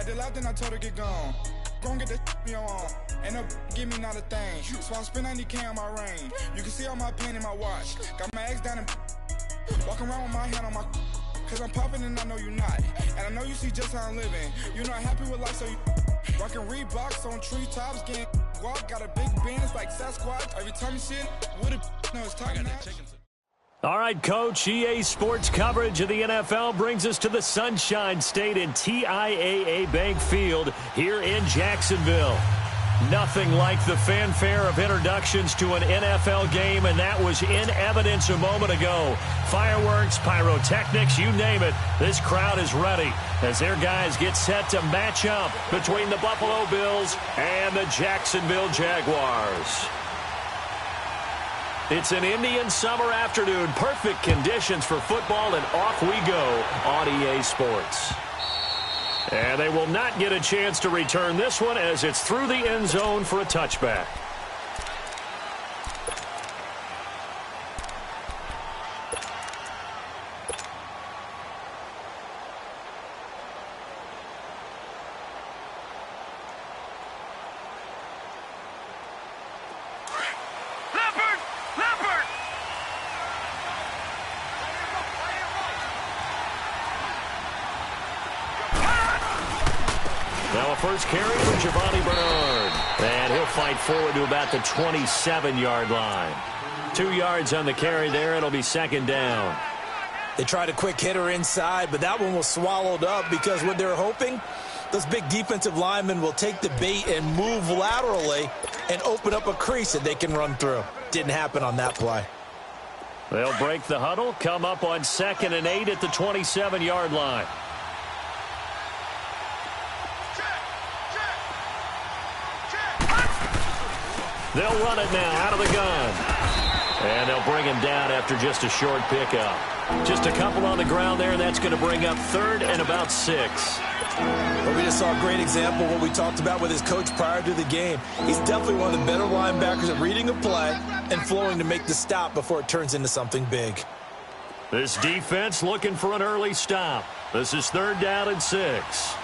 Had to laugh, then I told her get gone. Gon' get that me on. Ain't no give me not a thing. So I spend 90K on my ring. You can see all my pain in my watch. Got my ex down and walking around with my hand on my. Cause I'm popping and I know you not. And I know you see just how I'm living. You're not happy with life, so you rockin' Reeboks on treetops, getting walk. Got a big band, it's like Sasquatch. Every time you see it, with a no, it's talking that. All right, Coach, EA Sports coverage of the NFL brings us to the Sunshine State in TIAA Bank Field here in Jacksonville. Nothing like the fanfare of introductions to an NFL game, and that was in evidence a moment ago. Fireworks, pyrotechnics, you name it. This crowd is ready as their guys get set to match up between the Buffalo Bills and the Jacksonville Jaguars. It's an Indian summer afternoon. Perfect conditions for football, and off we go on EA Sports. And they will not get a chance to return this one as it's through the end zone for a touchback. First carry for Giovanni Bernard. And he'll fight forward to about the 27-yard line. 2 yards on the carry there. It'll be second down. They tried a quick hitter inside, but that one was swallowed up because what they're hoping, those big defensive linemen will take the bait and move laterally and open up a crease that they can run through. Didn't happen on that play. They'll break the huddle, come up on 2nd and 8 at the 27-yard line. They'll run it now out of the gun. And they'll bring him down after just a short pickup. Just a couple on the ground there, and that's going to bring up 3rd and about 6. Well, we just saw a great example of what we talked about with his coach prior to the game. He's definitely one of the better linebackers at reading a play and flowing to make the stop before it turns into something big. This defense looking for an early stop. This is 3rd down and 6.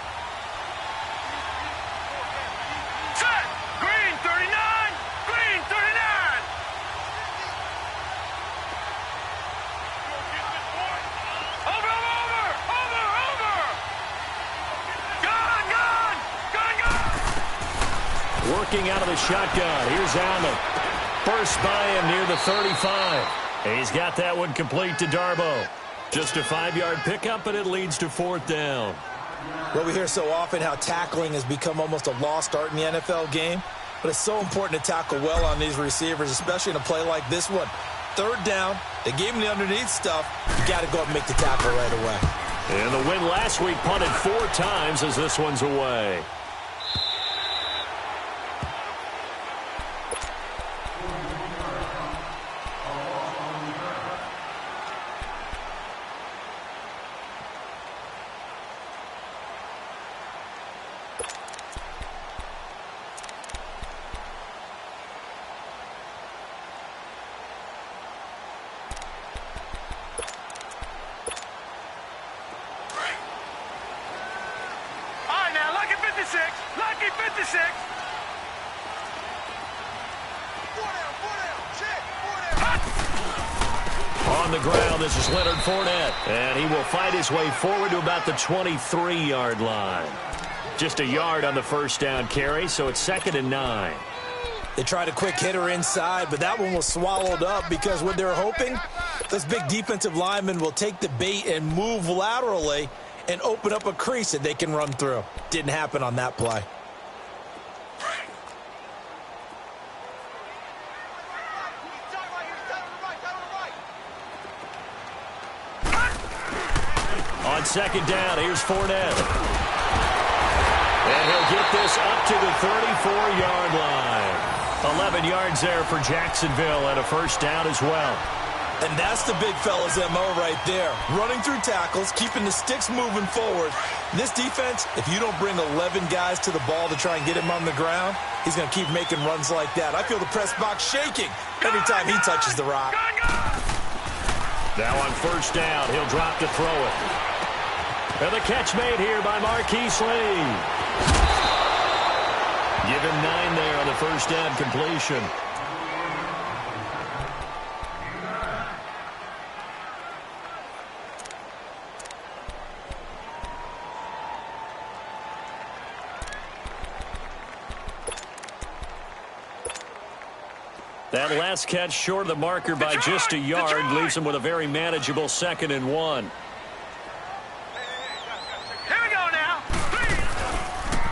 Working out of the shotgun. Here's Allen. First by him near the 35. He's got that one complete to Darboh. Just a 5-yard pickup, and it leads to 4th down. Well, we hear so often how tackling has become almost a lost art in the NFL game, but it's so important to tackle well on these receivers, especially in a play like this one. 3rd down, they gave him the underneath stuff. You got to go up and make the tackle right away. And the win last week punted 4 times as this one's away. On the ground, this is Leonard Fournette, and he will fight his way forward to about the 23-yard line. Just a yard on the first down carry, so it's 2nd and 9. They tried a quick hitter inside, but that one was swallowed up because what they're hoping, those big defensive linemen will take the bait and move laterally and open up a crease that they can run through. Didn't happen on that play. On 2nd down, here's Fournette. And he'll get this up to the 34-yard line. 11 yards there for Jacksonville and a first down as well. And that's the big fella's MO right there. Running through tackles, keeping the sticks moving forward. This defense, if you don't bring 11 guys to the ball to try and get him on the ground, he's going to keep making runs like that. I feel the press box shaking every time he touches the rock. Now on first down, he'll drop to throw it. And the catch made here by Marquise Lee. Give him 9 there on the first down completion. That last catch short of the marker by just a yard leaves him with a very manageable 2nd and 1. Here we go now.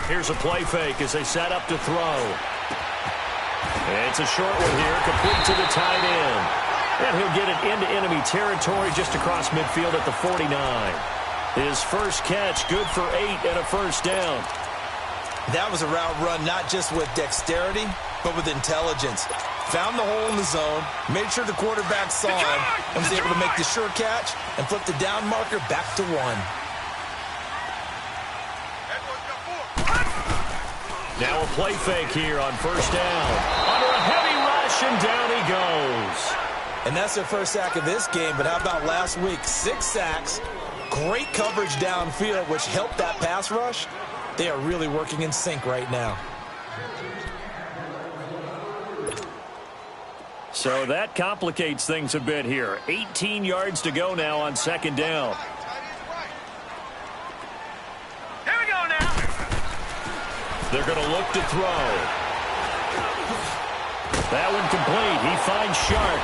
Here's a play fake as they set up to throw. It's a short one here, complete to the tight end. And he'll get it into enemy territory just across midfield at the 49. His first catch, good for 8 and a first down. That was a route run not just with dexterity, but with intelligence. Found the hole in the zone, made sure the quarterback saw him, and was able to make the sure catch and flip the down marker back to 1. Now a play fake here on first down. Under a heavy rush, and down he goes. And that's their first sack of this game, but how about last week? 6 sacks, great coverage downfield, which helped that pass rush. They are really working in sync right now. So that complicates things a bit here. 18 yards to go now on 2nd down. Here we go now. They're going to look to throw. That one complete. He finds Shark,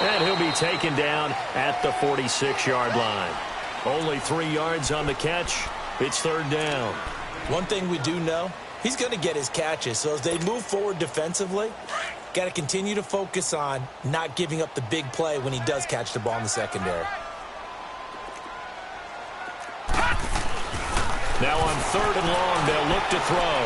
and he'll be taken down at the 46-yard line. Only 3 yards on the catch. It's 3rd down. One thing we do know, he's going to get his catches. So as they move forward defensively, got to continue to focus on not giving up the big play when he does catch the ball in the secondary. Now on 3rd and long, they'll look to throw.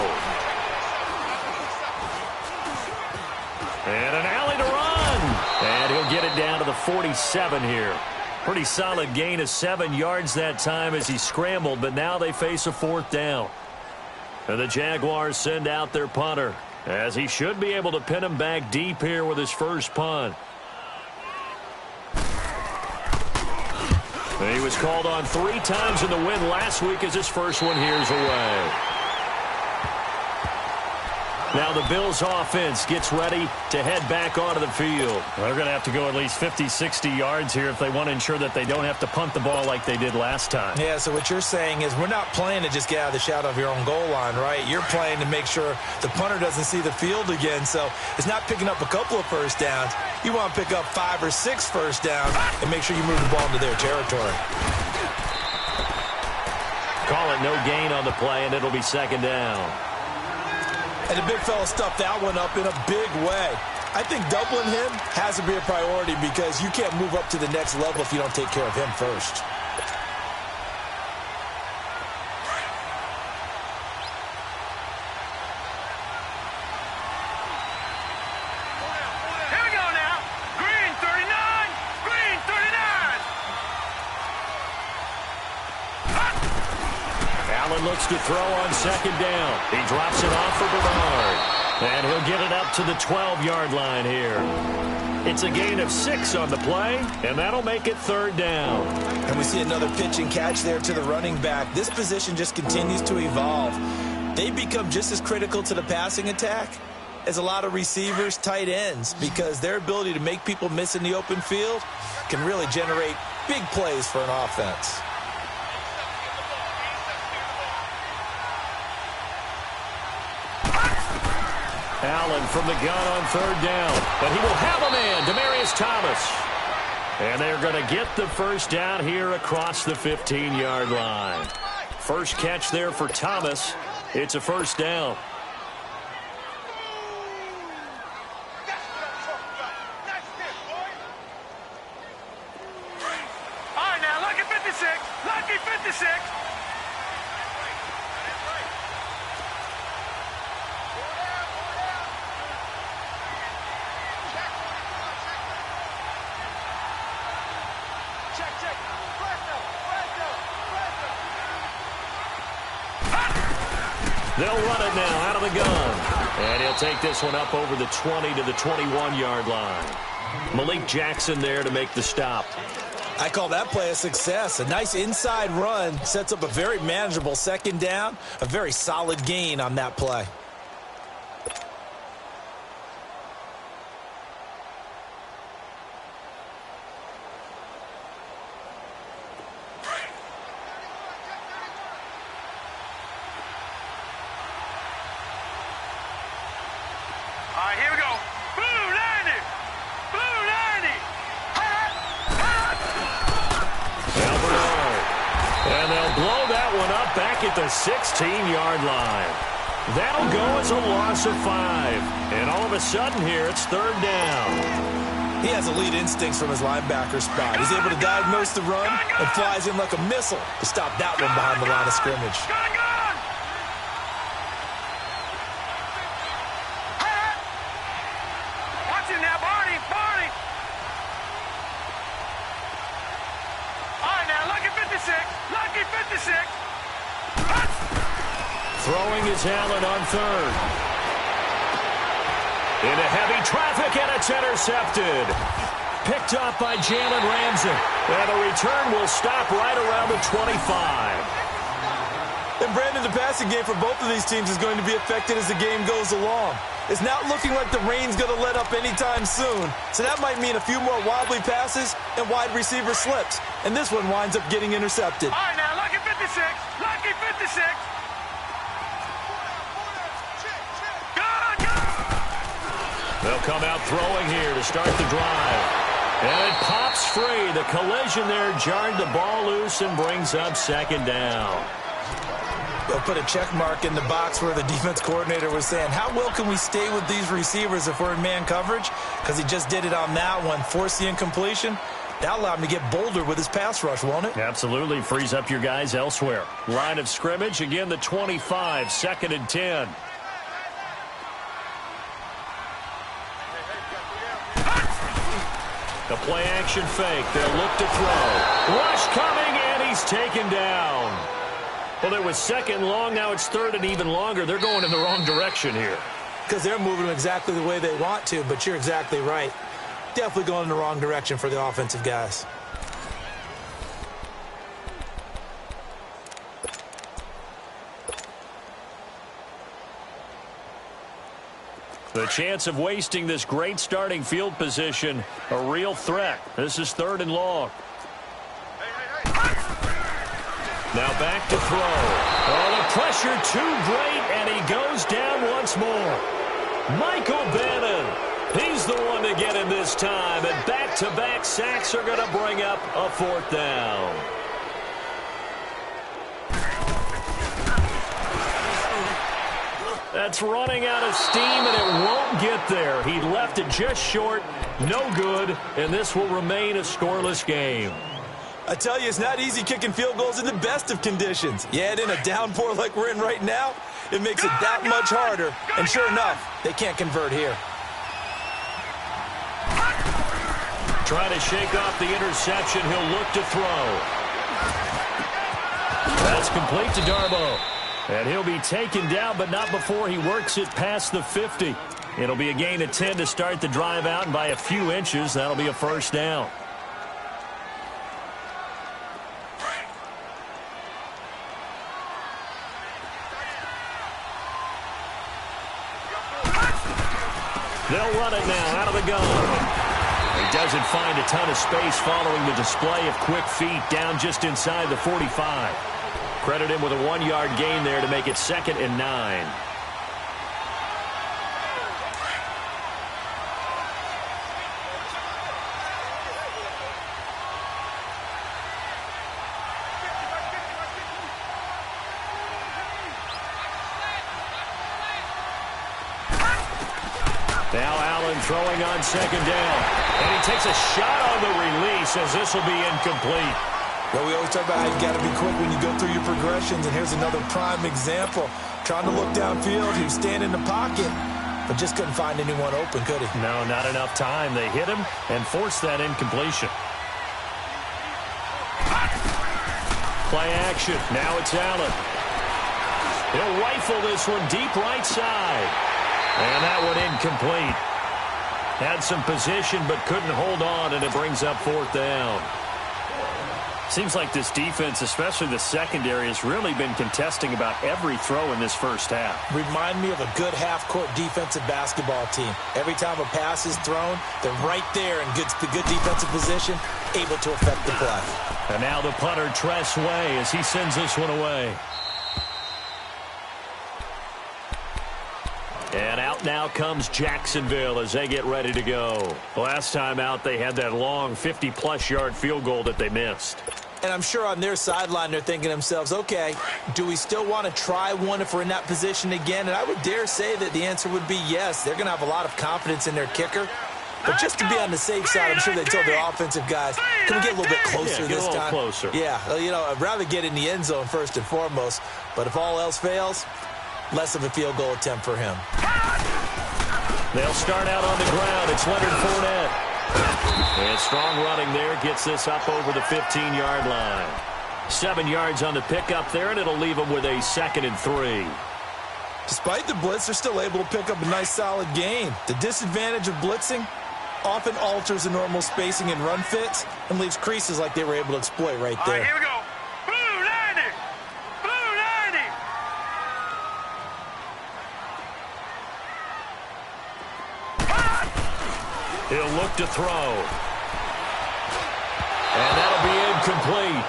And an alley to run. And he'll get it down to the 47 here. Pretty solid gain of 7 yards that time as he scrambled, but now they face a 4th down. And the Jaguars send out their punter, as he should be able to pin him back deep here with his first punt. He was called on 3 times in the win last week as his first one here's away. Now the Bills offense gets ready to head back onto the field. They're going to have to go at least 50, 60 yards here if they want to ensure that they don't have to punt the ball like they did last time. Yeah, so what you're saying is we're not playing to just get out of the shadow of your own goal line, right? You're playing to make sure the punter doesn't see the field again. So it's not picking up a couple of first downs. You want to pick up 5 or 6 first downs and make sure you move the ball into their territory. Call it no gain on the play, and it'll be 2nd down. And the big fella stuffed that one up in a big way. I think doubling him has to be a priority because you can't move up to the next level if you don't take care of him first. Here we go now. Green 39. Green 39. Allen looks to throw on 2nd down. He drops it off for Bernard. And he'll get it up to the 12-yard line here. It's a gain of 6 on the play, and that'll make it 3rd down. And we see another pitch and catch there to the running back. This position just continues to evolve. They become just as critical to the passing attack as a lot of receivers, tight ends, because their ability to make people miss in the open field can really generate big plays for an offense. Allen from the gun on 3rd down, but he will have a man, Demaryius Thomas. And they're going to get the first down here across the 15-yard line. First catch there for Thomas. It's a first down. All right, now, lucky 56. Lucky 56. They'll run it now out of the gun. And he'll take this one up over the 20 to the 21-yard line. Malik Jackson there to make the stop. I call that play a success. A nice inside run sets up a very manageable second down, a very solid gain on that play. All right, here we go. Blue 90. Blue 90. And they'll blow that one up back at the 16-yard line. That'll go as a loss of 5. And all of a sudden here, it's third down. He has elite instincts from his linebacker spot. He's able to diagnose the run and flies in like a missile to stop that one behind the line of scrimmage. Watch it now, Barney. Barney. All right, now, lucky 56. Lucky 56. Throwing is Allen on third. Into heavy traffic, and it's intercepted. Picked up by Jalen Ramsey. And the return will stop right around the 25. And Brandon, the passing game for both of these teams is going to be affected as the game goes along. It's not looking like the rain's going to let up anytime soon. So that might mean a few more wobbly passes and wide receiver slips. And this one winds up getting intercepted. All right, now, lucky 56. Lucky 56. They'll come out throwing here to start the drive. And it pops free. The collision there jarred the ball loose and brings up second down. They'll put a check mark in the box where the defense coordinator was saying, how well can we stay with these receivers if we're in man coverage? Because he just did it on that one, forced the incompletion. That'll allow him to get bolder with his pass rush, won't it? Absolutely. Frees up your guys elsewhere. Line of scrimmage, again the 25, 2nd and 10. The play action fake. They'll look to throw. Rush coming, and he's taken down. Well, it was second long. Now it's third and even longer. They're going in the wrong direction here. Because they're moving them exactly the way they want to, but you're exactly right. Definitely going in the wrong direction for the offensive guys. The chance of wasting this great starting field position, a real threat. This is third and long. Now back to throw. Oh, the pressure too great, and he goes down once more. Michael Bannon, he's the one to get him this time, and back-to-back sacks are going to bring up a fourth down. That's running out of steam, and it won't get there. He left it just short, no good, and this will remain a scoreless game. I tell you, it's not easy kicking field goals in the best of conditions. You add in a downpour like we're in right now, it makes it that much harder. And sure enough, they can't convert here. Trying to shake off the interception. He'll look to throw. That's complete to Darboh. And he'll be taken down, but not before he works it past the 50. It'll be a gain of 10 to start the drive out, and by a few inches, that'll be a first down. They'll run it now out of the gun. He doesn't find a ton of space following the display of quick feet down just inside the 45. Credit him with a 1-yard gain there to make it 2nd and 9. Now Allen throwing on 2nd down. And he takes a shot on the release as this will be incomplete. Well, we always talk about how you got to be quick when you go through your progressions, and here's another prime example. Trying to look downfield, he was standing in the pocket, but just couldn't find anyone open, could he? No, not enough time. They hit him and forced that incompletion. Play action. Now it's Allen. He'll rifle this one deep right side. And that one incomplete. Had some position but couldn't hold on, and it brings up 4th down. Seems like this defense, especially the secondary, has really been contesting about every throw in this first half. Remind me of a good half-court defensive basketball team. Every time a pass is thrown, they're right there in the good defensive position, able to affect the play. And now the punter, Tress Way, as he sends this one away. And out now comes Jacksonville as they get ready to go. Last time out, they had that long 50-plus yard field goal that they missed. And I'm sure on their sideline, they're thinking to themselves, okay, do we still want to try one if we're in that position again? And I would dare say that the answer would be yes. They're going to have a lot of confidence in their kicker. But just to be on the safe side, I'm sure they told their offensive guys, can we get a little bit closer this time? Closer. Yeah, I'd rather get in the end zone first and foremost. But if all else fails, less of a field goal attempt for him. They'll start out on the ground. It's Leonard Fournette. And strong running there gets this up over the 15-yard line. 7 yards on the pickup there, and it'll leave them with a 2nd and 3. Despite the blitz, they're still able to pick up a nice, solid gain. The disadvantage of blitzing often alters the normal spacing and run fits and leaves creases like they were able to exploit right there. All right, here we go. Blue 90. Blue 90. He'll look to throw. And that'll be incomplete.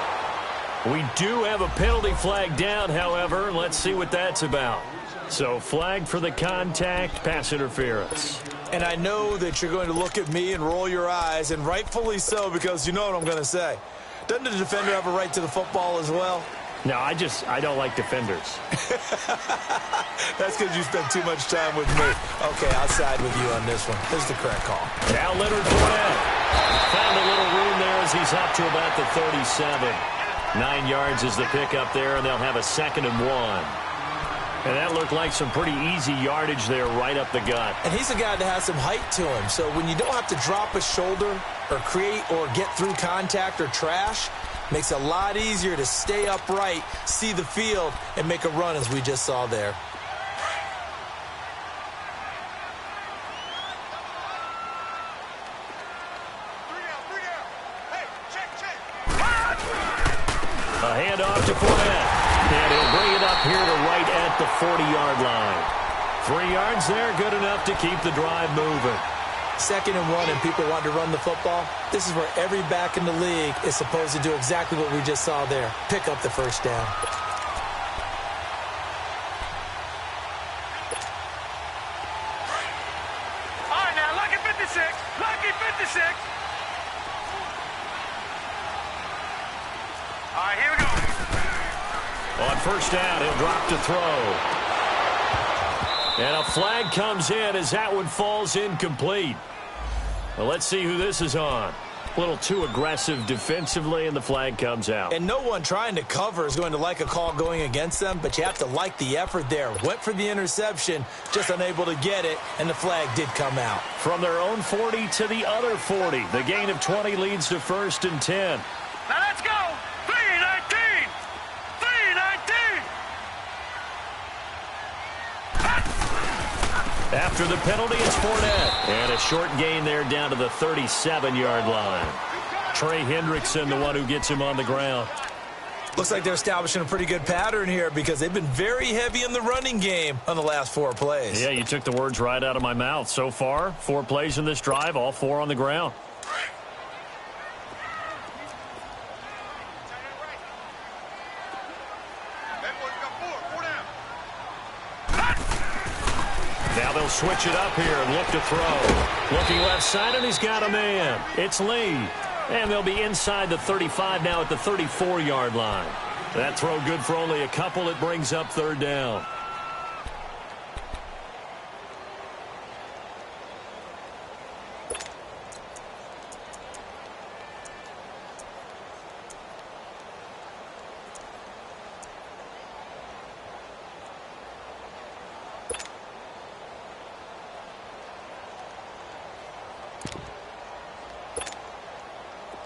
We do have a penalty flag down, however. Let's see what that's about. So flag for the contact, pass interference. And I know that you're going to look at me and roll your eyes, and rightfully so, because you know what I'm going to say. Doesn't the defender have a right to the football as well? No, I don't like defenders. That's because you spend too much time with me. Okay, I'll side with you on this one. This is the correct call. Now Leonard Fournette found a little room there as he's up to about the 37. 9 yards is the pickup there, and they'll have a 2nd and 1. And that looked like some pretty easy yardage there right up the gut. And he's a guy that has some height to him. So when you don't have to drop a shoulder or create or get through contact or trash, makes it a lot easier to stay upright, see the field, and make a run as we just saw there. A handoff to Fournette. And he'll bring it up here to right at the 40-yard line. 3 yards there, good enough to keep the drive moving. 2nd and 1, and people want to run the football. This is where every back in the league is supposed to do exactly what we just saw there. Pick up the first down. All right, now, lucky 56. Lucky 56. All right, here we go. On first down, he'll drop to throw. And a flag comes in as that one falls incomplete. Well, let's see who this is on. A little too aggressive defensively, and the flag comes out. And no one trying to cover is going to like a call going against them, but you have to like the effort there. Went for the interception, just unable to get it, and the flag did come out. From their own 40 to the other 40. The gain of 20 leads to 1st and 10. Now let's go. 3-19. 3-19. After the penalty, it's Fournette. And a short gain there down to the 37-yard line. Trey Hendrickson, the one who gets him on the ground. Looks like they're establishing a pretty good pattern here because they've been very heavy in the running game on the last 4 plays. Yeah, you took the words right out of my mouth. So far, 4 plays in this drive, all 4 on the ground. Now they'll switch it up here and look to throw. Looking left side, and he's got a man. It's Lee. And they'll be inside the 35 now at the 34-yard line. That throw good for only a couple. It brings up 3rd down.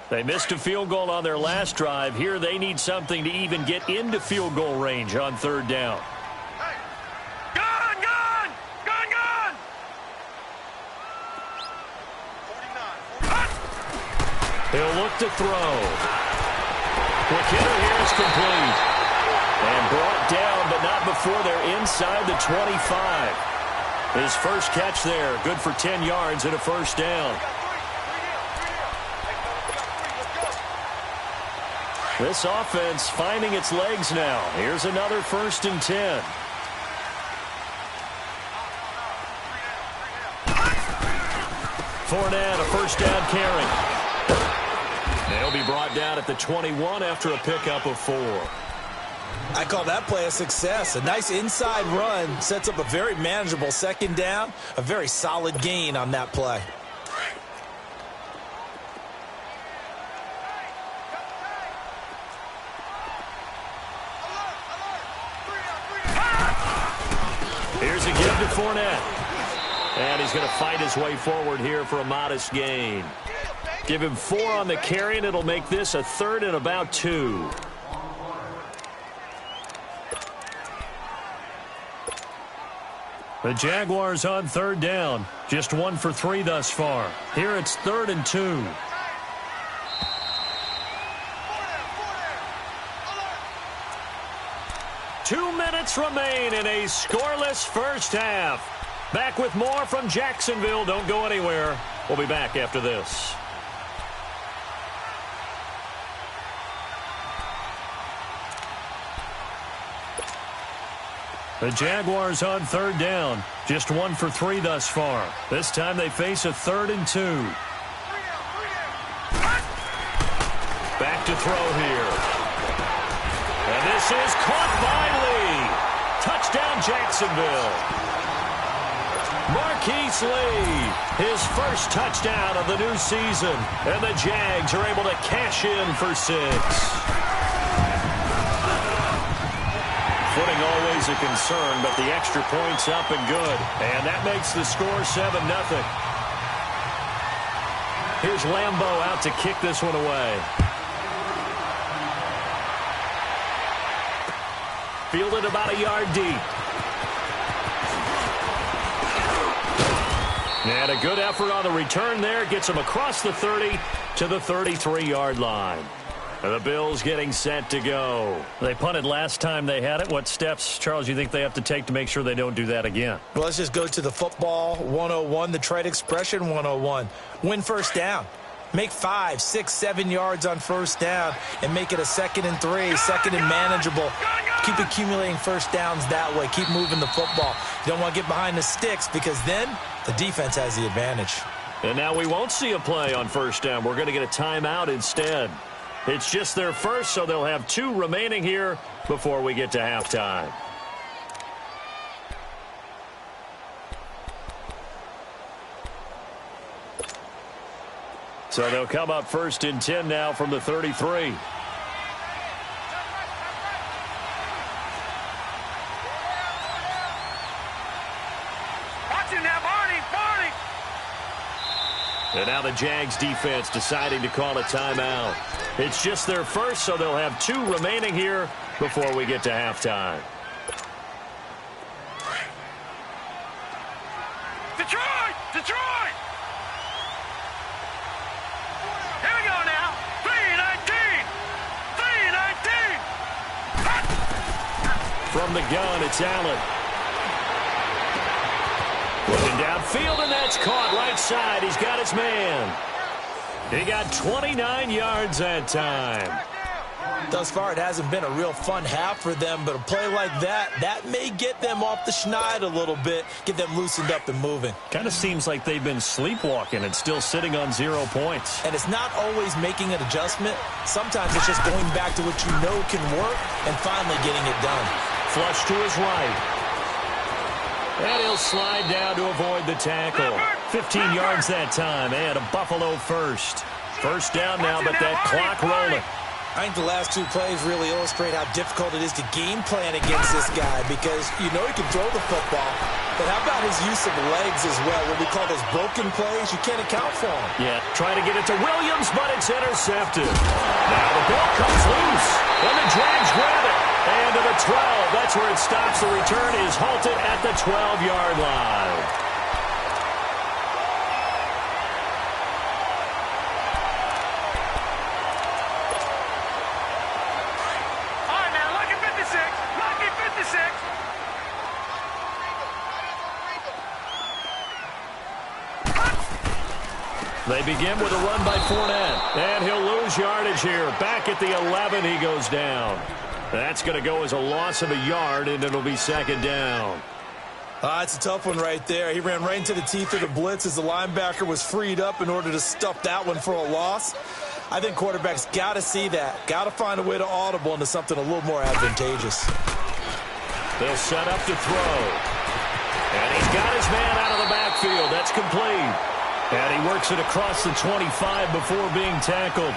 They missed a field goal on their last drive. Here they need something to even get into field goal range on 3rd down. Gone, gone, gone, gone. 49. He'll look to throw. Quick hitter here is complete. And brought down, but not before they're inside the 25. His first catch there, good for 10 yards and a first down. This offense finding its legs now. Here's another 1st and 10. Fournette, a first down carry. They'll be brought down at the 21 after a pickup of 4. I call that play a success. A nice inside run sets up a very manageable 2nd down. A very solid gain on that play. Here's a give to Fournette. And he's going to fight his way forward here for a modest gain. Give him 4 on the carry, and it'll make this a 3rd and about 2. The Jaguars on 3rd down. Just 1 for 3 thus far. Here it's 3rd and 2. Two minutes remain in a scoreless first half. Back with more from Jacksonville. Don't go anywhere. We'll be back after this. The Jaguars on 3rd down. Just 1 for 3 thus far. This time they face a 3rd and 2. Back to throw here. And this is caught by Lee. Touchdown Jacksonville. Marquise Lee, his first touchdown of the new season. And the Jags are able to cash in for 6. Footing always a concern, but the extra point's up and good. And that makes the score 7-0. Here's Lambeau out to kick this one away. Fielded about a yard deep. And a good effort on the return there. Gets him across the 30 to the 33-yard line. And the Bills getting set to go. They punted last time they had it. What steps, Charles, you think they have to take to make sure they don't do that again? Well, let's just go to the football 101, the trade expression 101. Win first down. Make 5, 6, 7 yards on first down and make it a 2nd and 3, 2nd and manageable. Keep accumulating first downs that way. Keep moving the football. You don't want to get behind the sticks because then the defense has the advantage. And now we won't see a play on first down. We're going to get a timeout instead. It's just their first, so they'll have 2 remaining here before we get to halftime. So they'll come up 1st and 10 now from the 33. And now the Jags defense deciding to call a timeout. It's just their first, so they'll have 2 remaining here before we get to halftime. Detroit! Detroit! Here we go now. 3-19! 3-19! From the gun, it's Allen. Looking downfield, and that's caught right side. He's got his man. He got 29 yards that time. Thus far, it hasn't been a real fun half for them, but a play like that may get them off the schneid a little bit, get them loosened up and moving. Kind of seems like they've been sleepwalking and still sitting on 0 points. And it's not always making an adjustment. Sometimes it's just going back to what you know can work and finally getting it done. Flush to his right. And he'll slide down to avoid the tackle. 15 yards that time, and a Buffalo first. First down now, but that clock rolling. I think the last 2 plays really illustrate how difficult it is to game plan against this guy because you know he can throw the football, but how about his use of legs as well? What we call those broken plays, you can't account for them. Yeah, trying to get it to Williams, but it's intercepted. Now the ball comes loose, and the Jags grab it. And to the 12, that's where it stops. The return is halted at the 12-yard line. They begin with a run by Fournette. And he'll lose yardage here. Back at the 11, he goes down. That's going to go as a loss of a yard, and it'll be second down. It's a tough one right there. He ran right into the teeth of the blitz as the linebacker was freed up in order to stuff that one for a loss. I think quarterbacks got to see that. Got to find a way to audible into something a little more advantageous. They'll set up to throw. And he's got his man out of the backfield. That's complete. And he works it across the 25 before being tackled.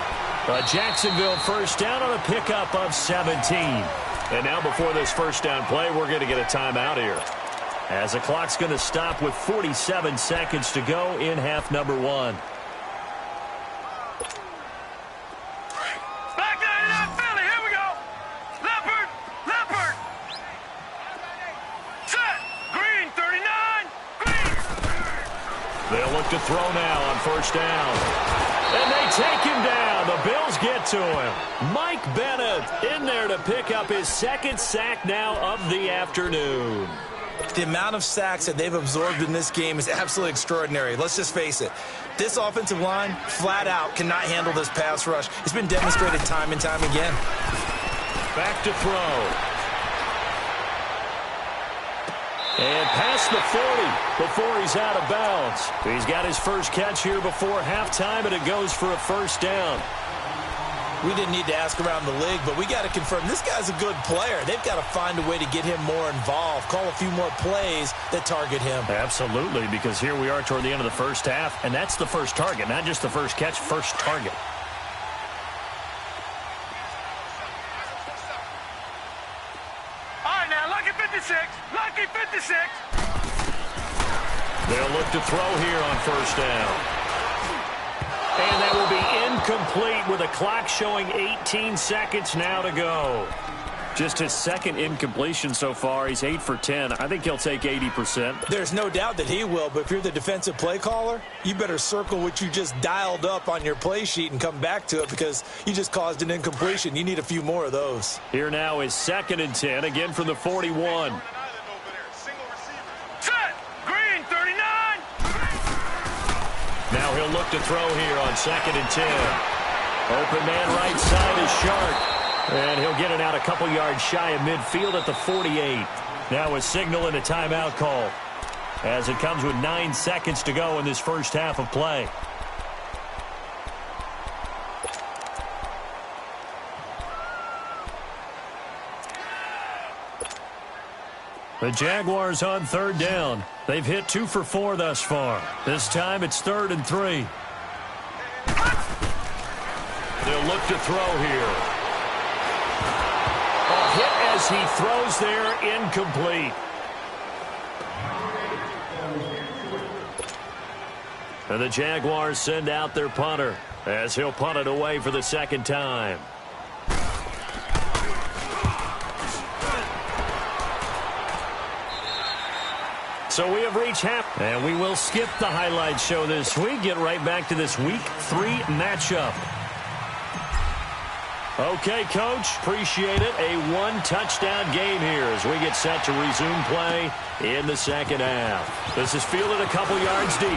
A Jacksonville first down on a pickup of 17. And now before this first down play, we're going to get a timeout here, as the clock's going to stop with 47 seconds to go in half number one. Back down in that Philly. Here we go. Leopard. Leopard. Set. Green, 39. Green. They'll look to throw now on first down. And they take him down. The Bills get to him. Mike Bennett in there to pick up his second sack now of the afternoon. The amount of sacks that they've absorbed in this game is absolutely extraordinary. Let's just face it. This offensive line, flat out, cannot handle this pass rush. It's been demonstrated time and time again. Back to throw. And past the 40 before he's out of bounds. He's got his first catch here before halftime, and it goes for a first down. We didn't need to ask around the league, but we got to confirm this guy's a good player. They've got to find a way to get him more involved, call a few more plays that target him. Absolutely, because here we are toward the end of the first half, and that's the first target, not just the first catch, first target. All right, now, lucky 56. Lucky 56. They'll look to throw here on first down. And that will be incomplete with a clock showing 18 seconds now to go. Just his second incompletion so far. He's 8 for 10. I think he'll take 80%. There's no doubt that he will, but if you're the defensive play caller, you better circle what you just dialed up on your play sheet and come back to it, because you just caused an incompletion. You need a few more of those. Here now is 2nd and 10, again from the 41. Set. Green, 39. Now he'll look to throw here on 2nd and 10. Open man right side is Sharp. And he'll get it out a couple yards shy of midfield at the 48. Now a signal and a timeout call, as it comes with 9 seconds to go in this first half of play. The Jaguars on 3rd down. They've hit 2 for 4 thus far. This time it's 3rd and 3. They'll look to throw here. A hit as he throws there, incomplete. And the Jaguars send out their punter, as he'll punt it away for the second time. So we have reached half, and we will skip the highlight show this week. Get right back to this Week 3 matchup. Okay, Coach, appreciate it. A 1-touchdown game here as we get set to resume play in the second half. This is fielded a couple yards deep.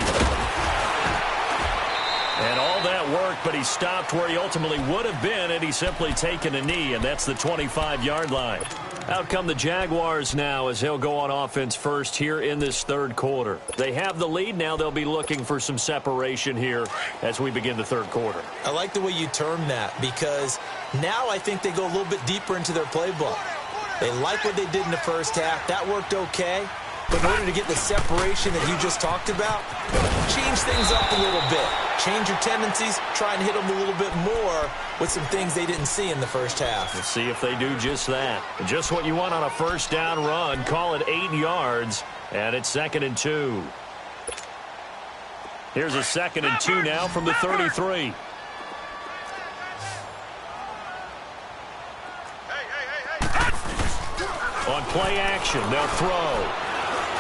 And all that work, but he stopped where he ultimately would have been, and he's simply taken a knee, and that's the 25-yard line. Out come the Jaguars now as he'll go on offense first here in this third quarter. They have the lead. Now they'll be looking for some separation here as we begin the third quarter. I like the way you term that, because now I think they go a little bit deeper into their playbook. They like what they did in the first half. That worked okay. But in order to get the separation that you just talked about, change things up a little bit. Change your tendencies. Try and hit them a little bit more with some things they didn't see in the first half. We'll see if they do just that. Just what you want on a first down run. Call it 8 yards, and it's 2nd and 2. Here's a 2nd and 2 now from the 33. On play action, they'll throw.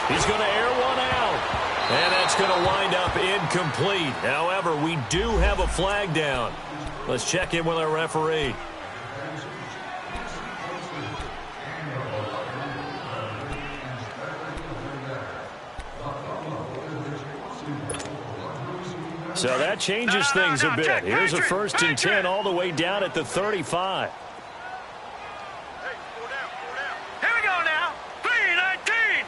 He's going to air one out. And that's going to wind up incomplete. However, we do have a flag down. Let's check in with our referee. So that changes things a bit. Here's a 1st and 10 all the way down at the 35. Here we go now. 3-19.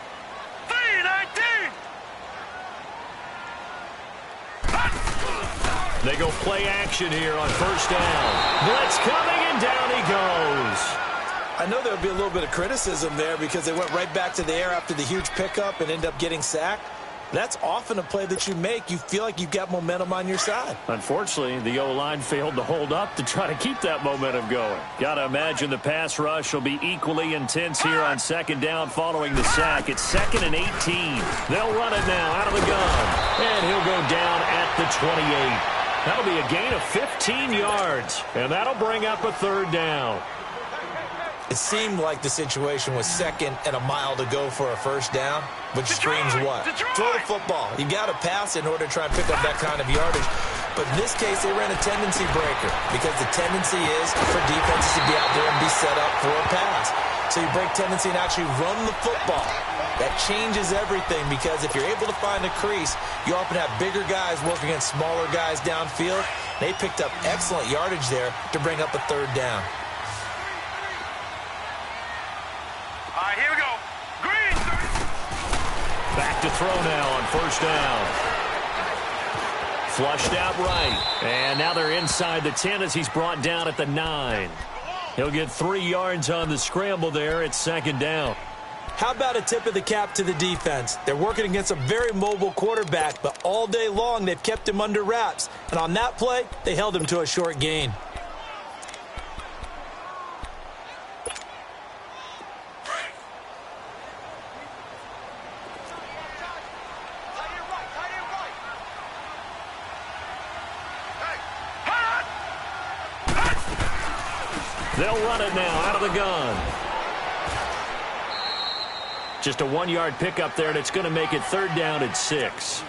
3-19. They go play action here on 1st down. Blitz coming, and down he goes. I know there would be a little bit of criticism there because they went right back to the air after the huge pickup and ended up getting sacked. That's often a play that you make. You feel like you've got momentum on your side. Unfortunately, the O-line failed to hold up to try to keep that momentum going. Got to imagine the pass rush will be equally intense here on 2nd down following the sack. It's 2nd and 18. They'll run it now out of the gun. And he'll go down at the 28. That'll be a gain of 15 yards. And that'll bring up a 3rd down. It seemed like the situation was 2nd and a mile to go for a 1st down, which screams what? Throw the football. You got to pass in order to try and pick up that kind of yardage. But in this case, they ran a tendency breaker because the tendency is for defenses to be out there and be set up for a pass. So you break tendency and actually run the football. That changes everything because if you're able to find a crease, you often have bigger guys working against smaller guys downfield. They picked up excellent yardage there to bring up a 3rd down. All right, here we go. Green. Back to throw now on 1st down. Flushed out right. And now they're inside the 10 as he's brought down at the 9. He'll get 3 yards on the scramble there at 2nd down. How about a tip of the cap to the defense? They're working against a very mobile quarterback, but all day long they've kept him under wraps. And on that play, they held him to a short gain. They'll run it now out of the gun. Just a 1-yard pickup there, and it's going to make it 3rd down at 6.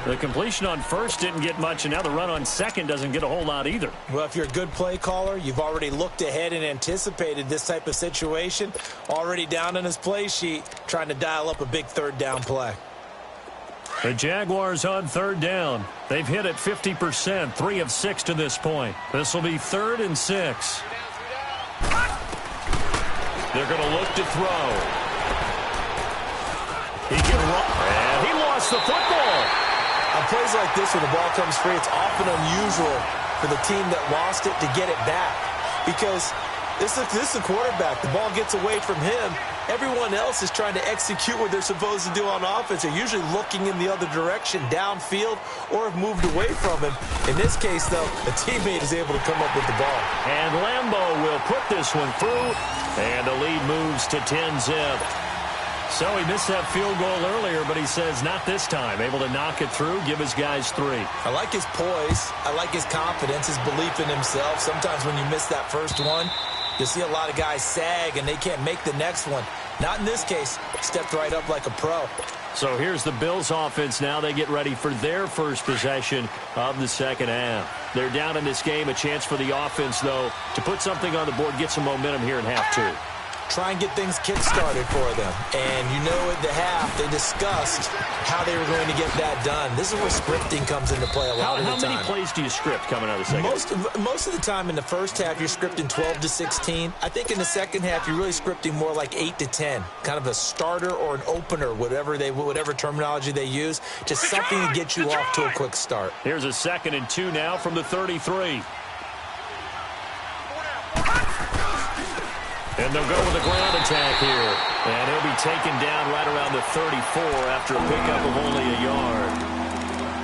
The completion on 1st didn't get much, and now the run on 2nd doesn't get a whole lot either. Well, if you're a good play caller, you've already looked ahead and anticipated this type of situation. Already down in his play sheet, trying to dial up a big 3rd down play. The Jaguars on 3rd down. They've hit it 50%, 3 of 6 to this point. This will be 3rd and 6. They're going to look to throw. He can run, and he lost the football. On plays like this, when the ball comes free, it's often unusual for the team that lost it to get it back. Because this is the quarterback. The ball gets away from him. Everyone else is trying to execute what they're supposed to do on offense. They're usually looking in the other direction, downfield, or have moved away from him. In this case, though, a teammate is able to come up with the ball. And Lambeau will put this one through, and the lead moves to 10-zip. So he missed that field goal earlier, but he says not this time. Able to knock it through, give his guys 3. I like his poise. I like his confidence, his belief in himself. Sometimes when you miss that first one, you'll see a lot of guys sag and they can't make the next one. Not in this case. Stepped right up like a pro. So here's the Bills offense now. They get ready for their first possession of the 2nd half. They're down in this game. A chance for the offense, though, to put something on the board, get some momentum here in half 2. Try and get things kick-started for them. And you know at the half, they discussed how they were going to get that done. This is where scripting comes into play a lot of the time. How many plays do you script coming out of the second half? Most of the time in the first half, you're scripting 12 to 16. I think in the second half, you're really scripting more like 8 to 10. Kind of a starter or an opener, whatever terminology they use. Just something to get you off to a quick start. Here's a 2nd and 2 now from the 33. And they'll go with a ground attack here. And he'll be taken down right around the 34 after a pickup of only a yard.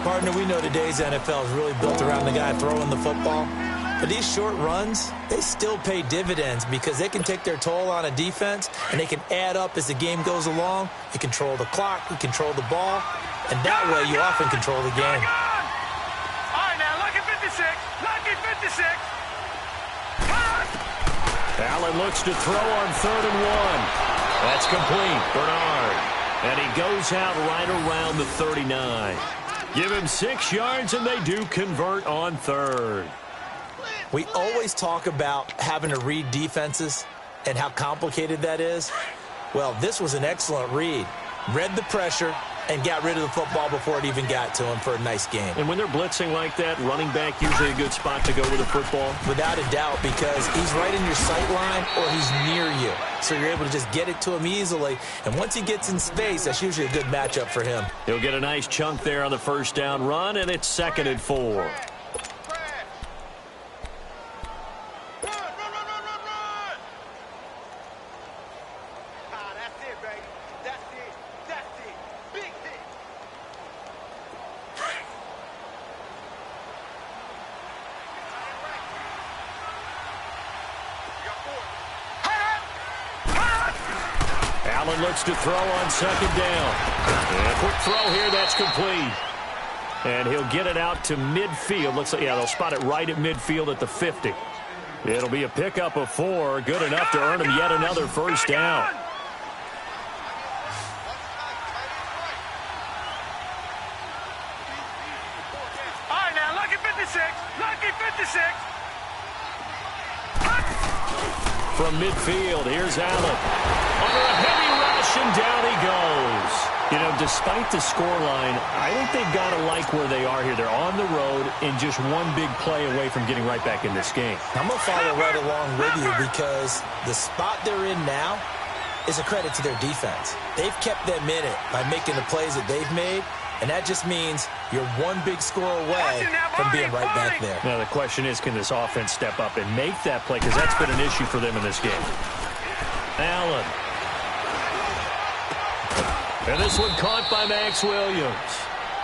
Partner, we know today's NFL is really built around the guy throwing the football. But these short runs, they still pay dividends because they can take their toll on a defense and they can add up as the game goes along. You control the clock, you control the ball, and that way you often control the game. All right, now, lucky 56. Lucky 56. Allen looks to throw on 3rd and 1. That's complete. Bernard. And he goes out right around the 39. Give him 6 yards, and they do convert on 3rd. We always talk about having to read defenses and how complicated that is. Well, this was an excellent read. Read the pressure and got rid of the football before it even got to him for a nice game. And when they're blitzing like that, running back usually a good spot to go with the football? Without a doubt, because he's right in your sight line or he's near you. So you're able to just get it to him easily. And once he gets in space, that's usually a good matchup for him. He'll get a nice chunk there on the first down run, and it's 2nd and 4. Allen looks to throw on 2nd down. And a quick throw here, that's complete. And he'll get it out to midfield. Looks like, yeah, they'll spot it right at midfield at the 50. It'll be a pickup of 4, good enough to earn him yet another first down. All right, now, lucky 56. Lucky 56. From midfield, here's Allen. Under a heavy rush, and down he goes. You know, despite the scoreline, I think they've got to like where they are here. They're on the road and just one big play away from getting right back in this game. I'm going to follow right along with you because the spot they're in now is a credit to their defense. They've kept them in it by making the plays that they've made, and that just means you're one big score away from being right back there. Now, the question is, can this offense step up and make that play? Because that's been an issue for them in this game. Allen. And this one caught by Max Williams.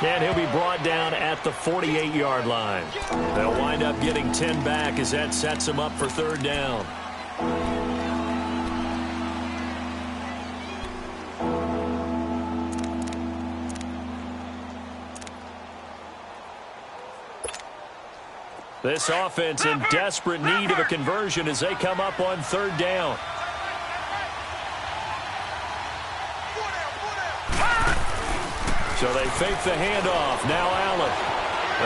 And he'll be brought down at the 48-yard line. They'll wind up getting 10 back as that sets them up for 3rd down. This offense in desperate need of a conversion as they come up on 3rd down. So they fake the handoff. Now Allen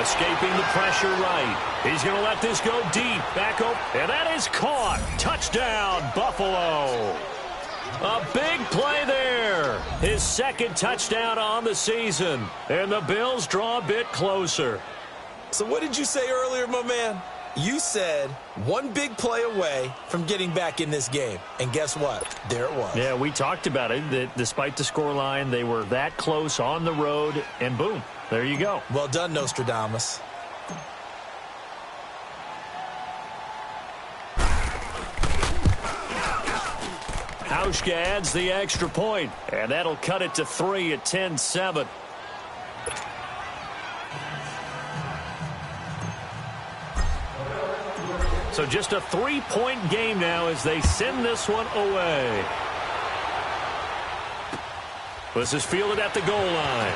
escaping the pressure right. He's going to let this go deep. Back up. And that is caught. Touchdown, Buffalo. A big play there. His 2nd touchdown on the season. And the Bills draw a bit closer. So what did you say earlier, my man? You said one big play away from getting back in this game. And guess what? There it was. Yeah, we talked about it. That despite the scoreline, they were that close on the road. And boom, there you go. Well done, Nostradamus. Hauschka adds the extra point. And that'll cut it to 3 at 10-7. So just a 3-point game now as they send this one away. This is fielded at the goal line.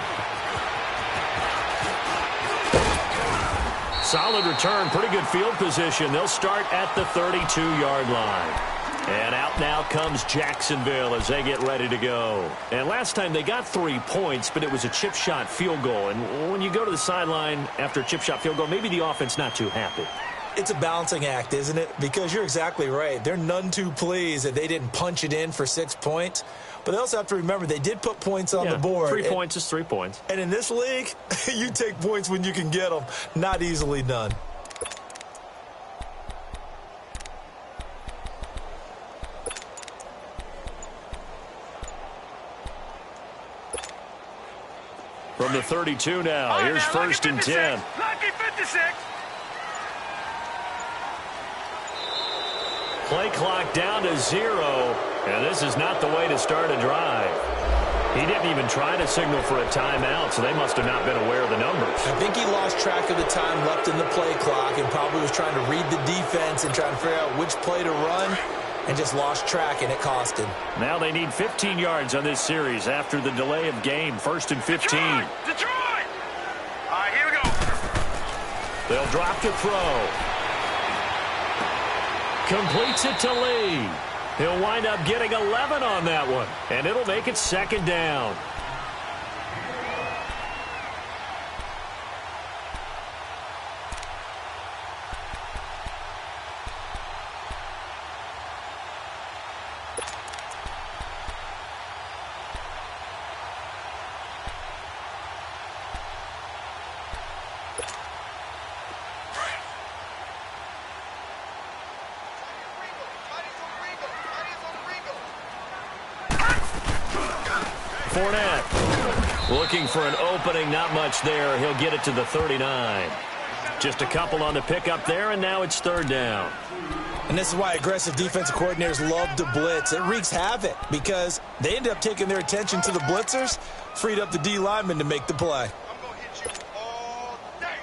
Solid return, pretty good field position. They'll start at the 32-yard line. And out now comes Jacksonville as they get ready to go. And last time they got 3 points, but it was a chip shot field goal. And when you go to the sideline after a chip shot field goal, maybe the offense not too happy. It's a balancing act, isn't it? Because you're exactly right. They're none too pleased that they didn't punch it in for 6 points. But they also have to remember they did put points on the board. 3 points is 3 points. And in this league, you take points when you can get them. Not easily done. From the 32 now, here's 1st and 10. Lucky 56. Play clock down to 0, and this is not the way to start a drive. He didn't even try to signal for a timeout, so they must have not been aware of the numbers. I think he lost track of the time left in the play clock and probably was trying to read the defense and trying to figure out which play to run and just lost track, and it cost him. Now they need 15 yards on this series after the delay of game. 1st and 15. Detroit! All right, here we go. They'll drop to throw. Completes it to Lee. He'll wind up getting 11 on that one, and it'll make it 2nd down. Fournette. Looking for an opening, not much there. He'll get it to the 39. Just a couple on the pickup there, and now it's third down. And this is why aggressive defensive coordinators love to blitz. It wreaks havoc because they end up taking their attention to the blitzers, freed up the D lineman to make the play.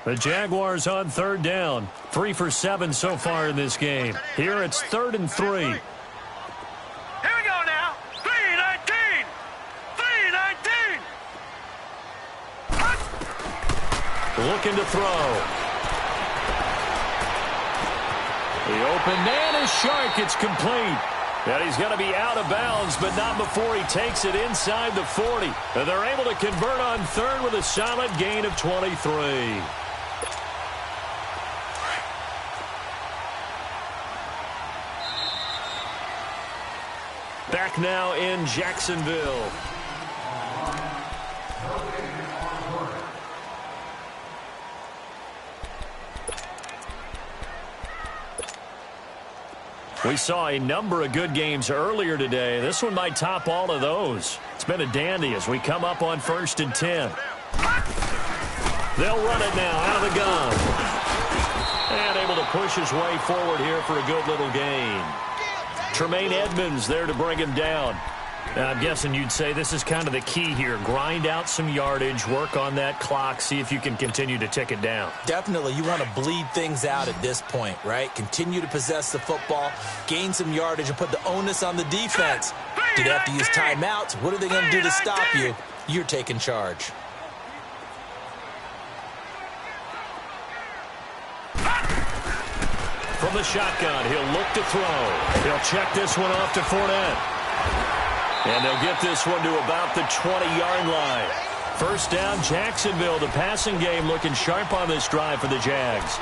The Jaguars on third down. 3 for 7 so far in this game. Here it's 3rd and 3. Here we go now. 3-19. 3-19. Looking to throw. The open man is Shark. It's complete. And he's going to be out of bounds, but not before he takes it inside the 40. And they're able to convert on third with a solid gain of 23. Back now in Jacksonville. We saw a number of good games earlier today. This one might top all of those. It's been a dandy as we come up on 1st and 10. They'll run it now out of the gun. And able to push his way forward here for a good little gain. Tremaine Edmonds there to bring him down. Now, I'm guessing you'd say this is kind of the key here. Grind out some yardage, work on that clock, see if you can continue to tick it down. Definitely. You want to bleed things out at this point, right? Continue to possess the football, gain some yardage, and put the onus on the defense. Do they have to use timeouts? What are they going to do to stop you? You're taking charge. From the shotgun, he'll look to throw. He'll check this one off to Fournette. And they'll get this one to about the 20-yard line. First down, Jacksonville. The passing game looking sharp on this drive for the Jags.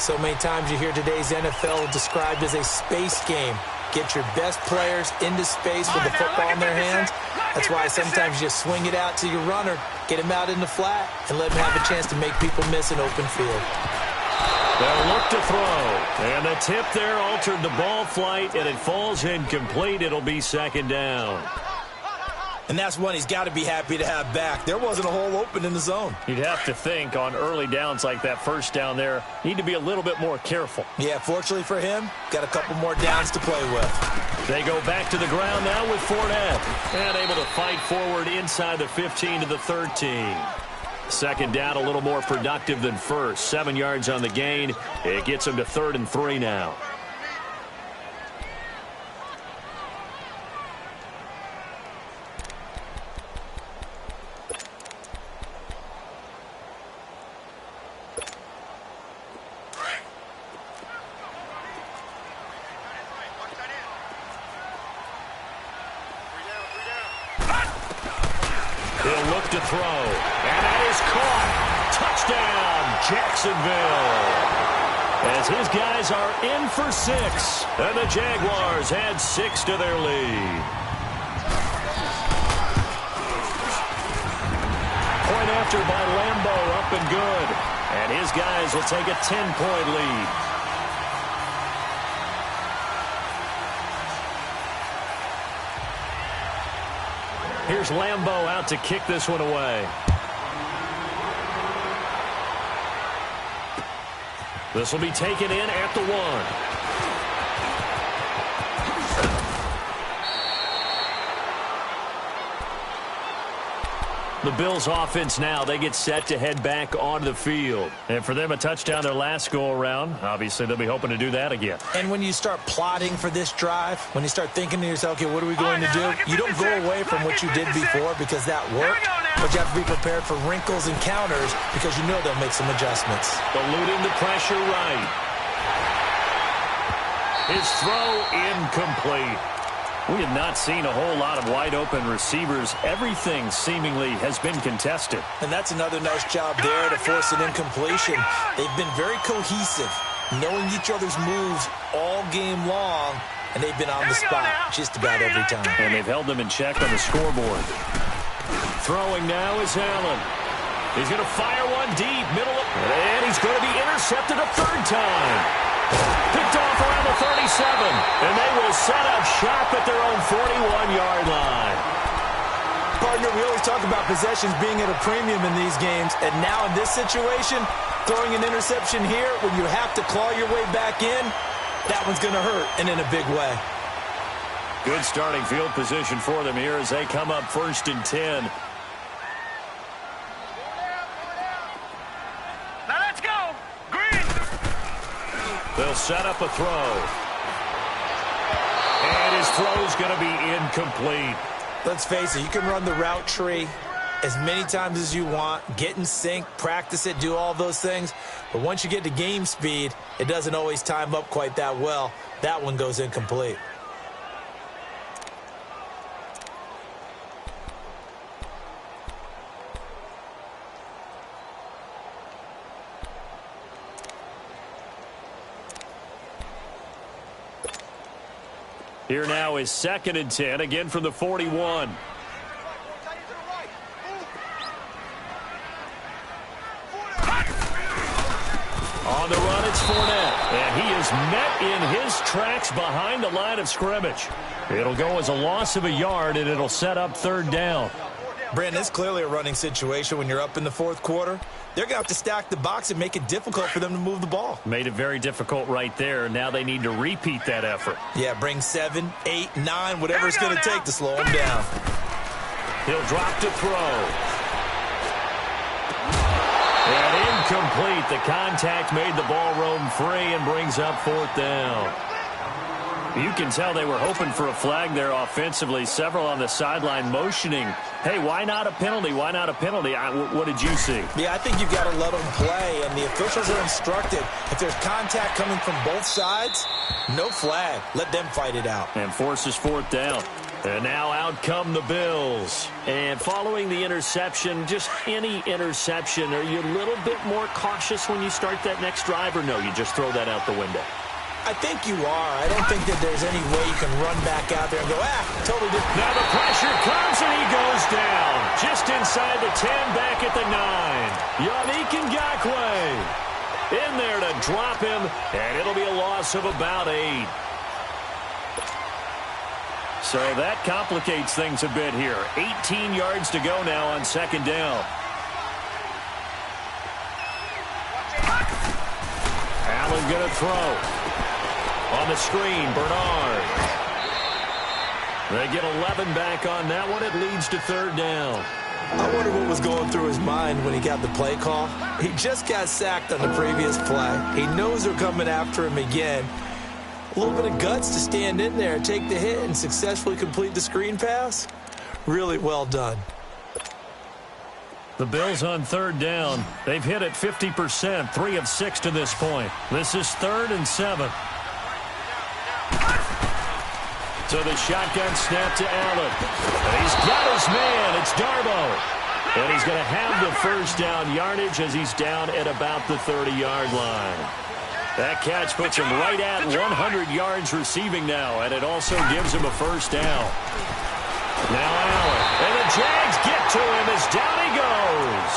So many times you hear today's NFL described as a space game. Get your best players into space with the football in their hands. That's why sometimes you swing it out to your runner, get him out in the flat, and let him have a chance to make people miss an open field. They'll look to throw. And the tip there altered the ball flight, and it falls incomplete. It'll be second down. And that's one he's got to be happy to have back. There wasn't a hole open in the zone. You'd have to think on early downs like that first down there, need to be a little bit more careful. Yeah, fortunately for him, got a couple more downs to play with. They go back to the ground now with Fournette. And able to fight forward inside the 15 to the 13. Second down a little more productive than first. 7 yards on the gain. It gets him to 3rd and 3 now. He'll look to throw. And that is caught. Touchdown, Jacksonville. As his guys are in for 6. And the Jaguars add 6 to their lead. Point after by Lambo, up and good. And his guys will take a 10-point lead. Here's Lambo out to kick this one away. This will be taken in at the 1. The Bills offense now, they get set to head back onto the field. And for them, a touchdown their last go-around. Obviously, they'll be hoping to do that again. And when you start plotting for this drive, when you start thinking to yourself, okay, what are we going to do? You don't go away from what you did before because that worked, but you have to be prepared for wrinkles and counters because you know they'll make some adjustments. Eluding the pressure right. His throw incomplete. We have not seen a whole lot of wide-open receivers. Everything seemingly has been contested. And that's another nice job there to force an incompletion. They've been very cohesive, knowing each other's moves all game long, and they've been on the spot just about every time. And they've held them in check on the scoreboard. Throwing now is Allen. He's going to fire one deep, middle of, and he's going to be intercepted a 3rd time. Picked off around the 37, and they will set up shop at their own 41-yard line. Partner, we always talk about possessions being at a premium in these games, and now in this situation, throwing an interception here when you have to claw your way back in, that one's going to hurt, and in a big way. Good starting field position for them here as they come up 1st and 10. Now let's go. Green. They'll set up a throw. And his throw's going to be incomplete. Let's face it, you can run the route tree as many times as you want, get in sync, practice it, do all those things. But once you get to game speed, it doesn't always time up quite that well. That one goes incomplete. Here now is 2nd and 10, again from the 41. On the run, it's Fournette. And he is met in his tracks behind the line of scrimmage. It'll go as a loss of a yard, and it'll set up 3rd down. Brandon, it's clearly a running situation when you're up in the 4th quarter. They're going to have to stack the box and make it difficult for them to move the ball. Made it very difficult right there. Now they need to repeat that effort. Yeah, bring 7, 8, 9, whatever it's going to take to slow him down. He'll drop to throw. And incomplete. The contact made the ball roam free and brings up 4th down. You can tell they were hoping for a flag there offensively. Several on the sideline motioning, hey, why not a penalty? Why not a penalty? What did you see? Yeah, I think you've got to let them play, and the officials are instructed. If there's contact coming from both sides, no flag. Let them fight it out. And forces 4th down. And now out come the Bills. And following the interception, just any interception, are you a little bit more cautious when you start that next drive, or no, you just throw that out the window? I think you are. I don't think that there's any way you can run back out there and go, totally different. Now the pressure comes and he goes down. Just inside the 10, back at the 9. Yannick Ngakoue in there to drop him, and it'll be a loss of about 8. So that complicates things a bit here. 18 yards to go now on 2nd down. Allen going to throw. On the screen, Bernard. They get 11 back on that one. It leads to 3rd down. I wonder what was going through his mind when he got the play call. He just got sacked on the previous play. He knows they're coming after him again. A little bit of guts to stand in there, take the hit, and successfully complete the screen pass. Really well done. The Bills on 3rd down. They've hit it 50%, 3 of 6 to this point. This is 3rd and 7. So the shotgun snap to Allen. And he's got his man. It's Darbo. And he's going to have the 1st down yardage as he's down at about the 30-yard line. That catch puts him right at 100 yards receiving now, and it also gives him a 1st down. Now Allen. And the Jags get to him as down he goes.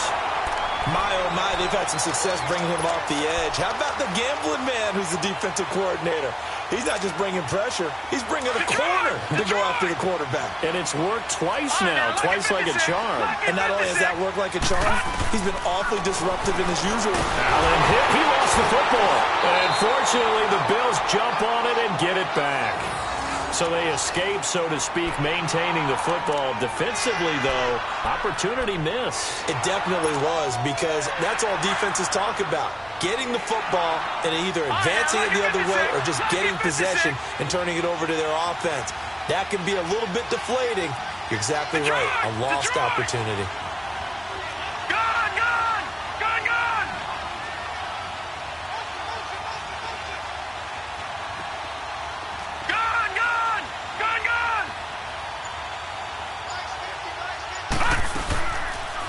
My, oh my, they've had some success bringing him off the edge. How about the gambling man who's the defensive coordinator? He's not just bringing pressure. He's bringing a corner to go after the quarterback. And it's worked twice now, twice like a charm. And not only has that worked like a charm, he's been awfully disruptive in his usual. Allen hit. He lost the football. And fortunately, the Bills jump on it and get it back. So they escape, so to speak, maintaining the football. Defensively, though, opportunity miss. It definitely was, because that's all defenses talk about. Getting the football and either advancing it the other way or just getting possession and turning it over to their offense. That can be a little bit deflating. You're exactly right. A lost opportunity.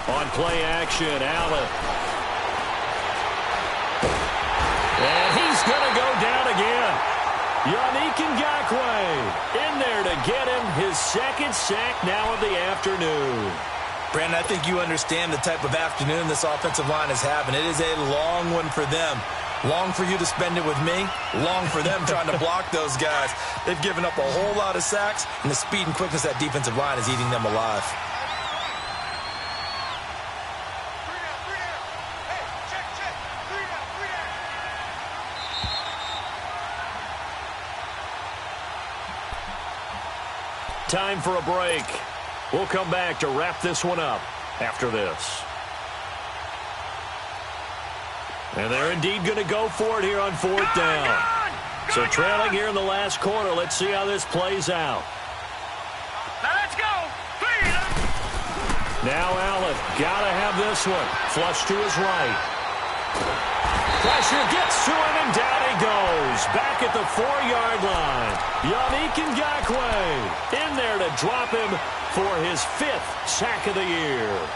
On play action, Allen. And he's going to go down again. Yannick Ngakoue in there to get him his 2nd sack now of the afternoon. Brandon, I think you understand the type of afternoon this offensive line is having. It is a long one for them. Long for you to spend it with me. Long for them trying to block those guys. They've given up a whole lot of sacks, and the speed and quickness of that defensive line is eating them alive. time for a break. We'll come back to wrap this one up after this. And they're indeed going to go for it here on fourth down. So trailing here in the last quarter. Let's see how this plays out. Now let's go. Now Allen, got to have this one. Flush to his right. Pressure gets to him, and down he goes. Back at the 4-yard line. Yannick Ngakoue in there to drop him for his 5th sack of the year.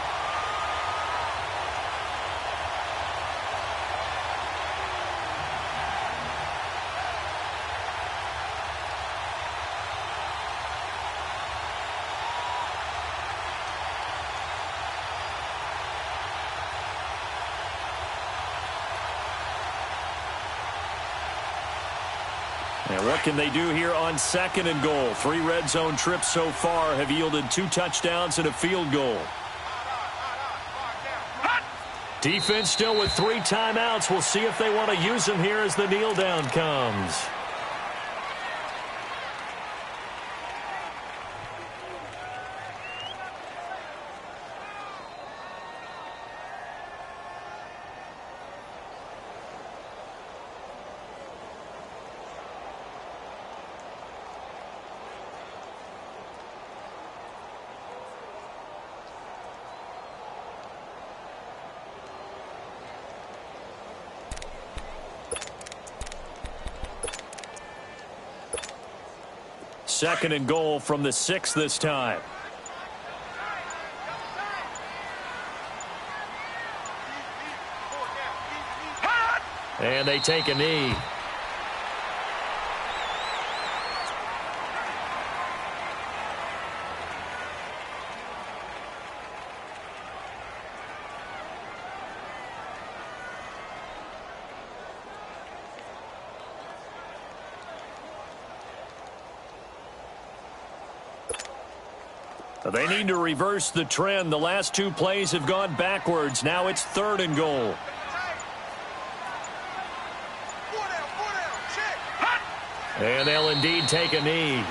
And what can they do here on 2nd and goal? 3 red zone trips so far have yielded 2 touchdowns and a field goal. Defense still with 3 timeouts. We'll see if they want to use them here as the kneel down comes. Second and goal from the 6 this time. And they take a knee. They need to reverse the trend. The last 2 plays have gone backwards. Now it's 3rd and goal. And they'll indeed take a knee.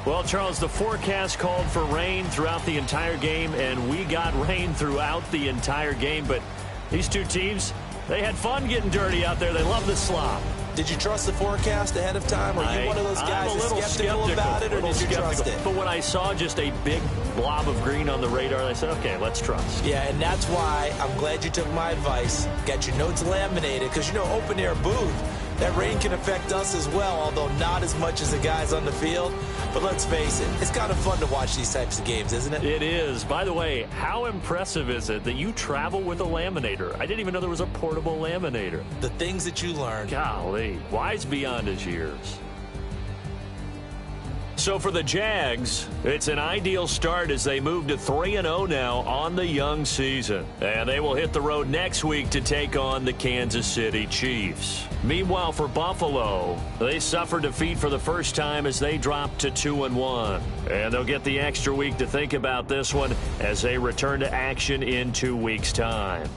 Well, Charles, the forecast called for rain throughout the entire game, and we got rain throughout the entire game. But these 2 teams, they had fun getting dirty out there. They love the slop. Did you trust the forecast ahead of time? Are you one of those guys I'm a little skeptical about it, or did you trust it? But when I saw just a big blob of green on the radar, I said, okay, let's trust. Yeah, and that's why I'm glad you took my advice. Got your notes laminated, because, you know, open-air booth, that rain can affect us as well, although not as much as the guys on the field. But let's face it, it's kind of fun to watch these types of games, isn't it? It is. By the way, how impressive is it that you travel with a laminator? I didn't even know there was a portable laminator. The things that you learn. Golly, wise beyond his years. So for the Jags, it's an ideal start as they move to 3-0 now on the young season. And they will hit the road next week to take on the Kansas City Chiefs. Meanwhile, for Buffalo, they suffered defeat for the first time as they dropped to 2-1. And they'll get the extra week to think about this one as they return to action in 2 weeks' time.